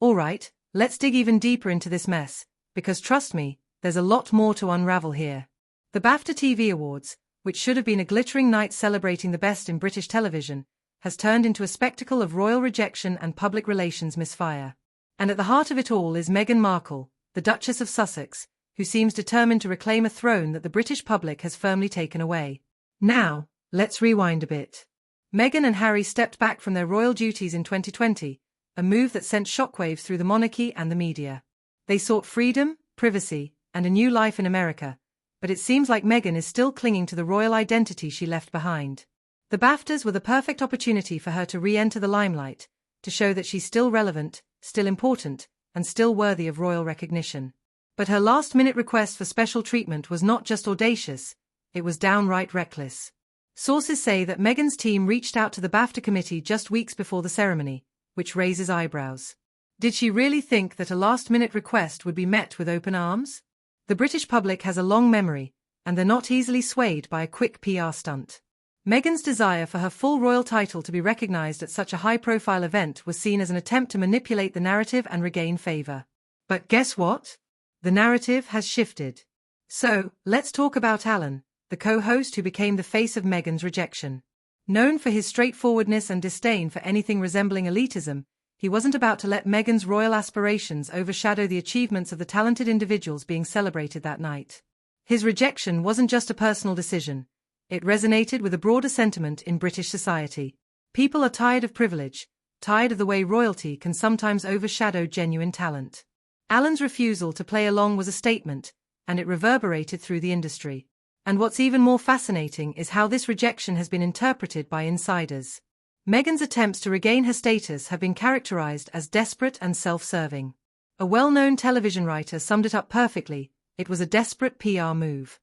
Alright, let's dig even deeper into this mess, because trust me, there's a lot more to unravel here. The BAFTA TV Awards, which should have been a glittering night celebrating the best in British television, has turned into a spectacle of royal rejection and public relations misfire. And at the heart of it all is Meghan Markle, the Duchess of Sussex, who seems determined to reclaim a throne that the British public has firmly taken away. Now, let's rewind a bit. Meghan and Harry stepped back from their royal duties in 2020, a move that sent shockwaves through the monarchy and the media. They sought freedom, privacy, and a new life in America, but it seems like Meghan is still clinging to the royal identity she left behind. The BAFTAs were the perfect opportunity for her to re-enter the limelight, to show that she's still relevant, still important, and still worthy of royal recognition. But her last-minute request for special treatment was not just audacious, it was downright reckless. Sources say that Meghan's team reached out to the BAFTA committee just weeks before the ceremony, which raises eyebrows. Did she really think that a last-minute request would be met with open arms? The British public has a long memory, and they're not easily swayed by a quick PR stunt. Meghan's desire for her full royal title to be recognised at such a high-profile event was seen as an attempt to manipulate the narrative and regain favour. But guess what? The narrative has shifted. So, let's talk about Alan, the co-host who became the face of Meghan's rejection. Known for his straightforwardness and disdain for anything resembling elitism, he wasn't about to let Meghan's royal aspirations overshadow the achievements of the talented individuals being celebrated that night. His rejection wasn't just a personal decision. It resonated with a broader sentiment in British society. People are tired of privilege, tired of the way royalty can sometimes overshadow genuine talent. Alan's refusal to play along was a statement, and it reverberated through the industry. And what's even more fascinating is how this rejection has been interpreted by insiders. Meghan's attempts to regain her status have been characterized as desperate and self-serving. A well-known television writer summed it up perfectly: it was a desperate PR move.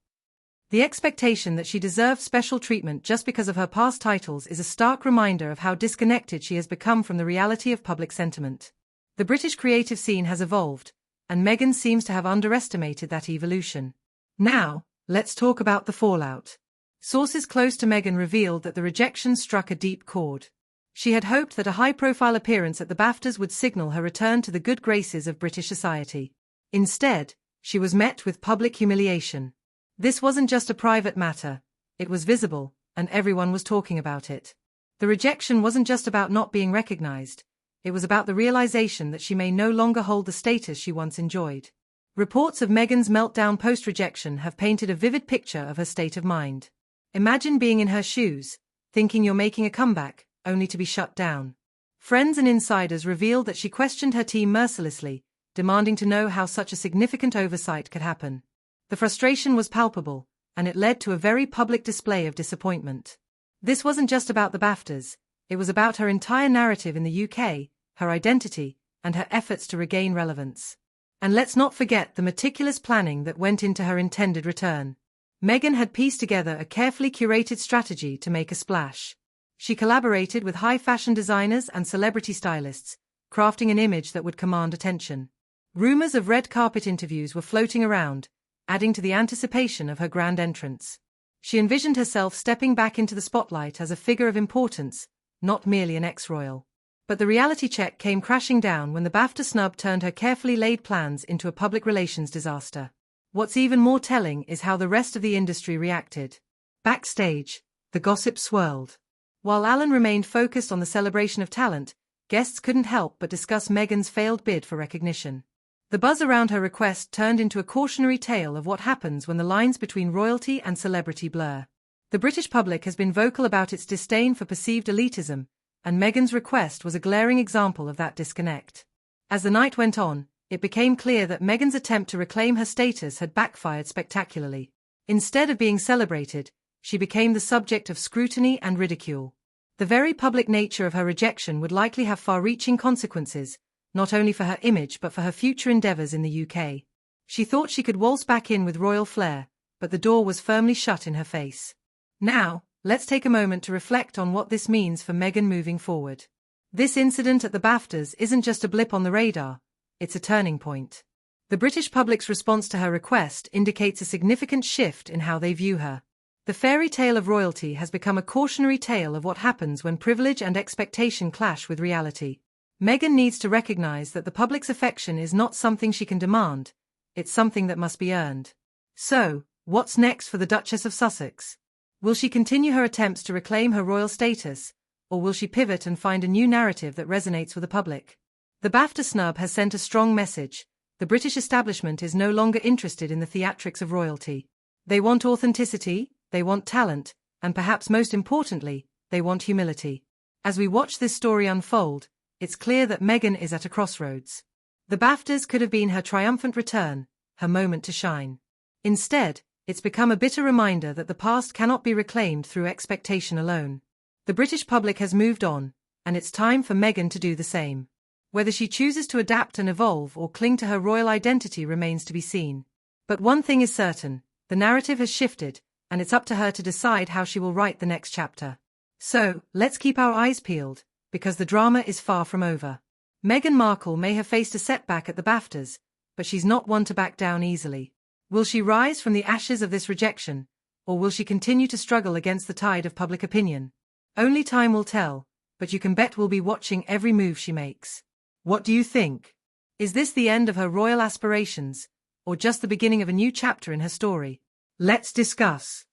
The expectation that she deserved special treatment just because of her past titles is a stark reminder of how disconnected she has become from the reality of public sentiment. The British creative scene has evolved, and Meghan seems to have underestimated that evolution. Now, let's talk about the fallout. Sources close to Meghan revealed that the rejection struck a deep chord. She had hoped that a high-profile appearance at the BAFTAs would signal her return to the good graces of British society. Instead, she was met with public humiliation. This wasn't just a private matter, it was visible, and everyone was talking about it. The rejection wasn't just about not being recognized, it was about the realization that she may no longer hold the status she once enjoyed. Reports of Meghan's meltdown post-rejection have painted a vivid picture of her state of mind. Imagine being in her shoes, thinking you're making a comeback, only to be shut down. Friends and insiders revealed that she questioned her team mercilessly, demanding to know how such a significant oversight could happen. The frustration was palpable, and it led to a very public display of disappointment. This wasn't just about the BAFTAs, it was about her entire narrative in the UK, her identity, and her efforts to regain relevance. And let's not forget the meticulous planning that went into her intended return. Meghan had pieced together a carefully curated strategy to make a splash. She collaborated with high-fashion designers and celebrity stylists, crafting an image that would command attention. Rumors of red carpet interviews were floating around, adding to the anticipation of her grand entrance. She envisioned herself stepping back into the spotlight as a figure of importance, not merely an ex-royal. But the reality check came crashing down when the BAFTA snub turned her carefully laid plans into a public relations disaster. What's even more telling is how the rest of the industry reacted. Backstage, the gossip swirled. While Alan remained focused on the celebration of talent, guests couldn't help but discuss Meghan's failed bid for recognition. The buzz around her request turned into a cautionary tale of what happens when the lines between royalty and celebrity blur. The British public has been vocal about its disdain for perceived elitism, and Meghan's request was a glaring example of that disconnect. As the night went on, it became clear that Meghan's attempt to reclaim her status had backfired spectacularly. Instead of being celebrated, she became the subject of scrutiny and ridicule. The very public nature of her rejection would likely have far-reaching consequences, not only for her image but for her future endeavours in the UK. She thought she could waltz back in with royal flair, but the door was firmly shut in her face. Now, let's take a moment to reflect on what this means for Meghan moving forward. This incident at the BAFTAs isn't just a blip on the radar, it's a turning point. The British public's response to her request indicates a significant shift in how they view her. The fairy tale of royalty has become a cautionary tale of what happens when privilege and expectation clash with reality. Meghan needs to recognize that the public's affection is not something she can demand, it's something that must be earned. So, what's next for the Duchess of Sussex? Will she continue her attempts to reclaim her royal status, or will she pivot and find a new narrative that resonates with the public? The BAFTA snub has sent a strong message. The British establishment is no longer interested in the theatrics of royalty. They want authenticity, they want talent, and perhaps most importantly, they want humility. As we watch this story unfold, it's clear that Meghan is at a crossroads. The BAFTAs could have been her triumphant return, her moment to shine. Instead, it's become a bitter reminder that the past cannot be reclaimed through expectation alone. The British public has moved on, and it's time for Meghan to do the same. Whether she chooses to adapt and evolve or cling to her royal identity remains to be seen. But one thing is certain, the narrative has shifted, and it's up to her to decide how she will write the next chapter. So, let's keep our eyes peeled, because the drama is far from over. Meghan Markle may have faced a setback at the BAFTAs, but she's not one to back down easily. Will she rise from the ashes of this rejection, or will she continue to struggle against the tide of public opinion? Only time will tell, but you can bet we'll be watching every move she makes. What do you think? Is this the end of her royal aspirations, or just the beginning of a new chapter in her story? Let's discuss.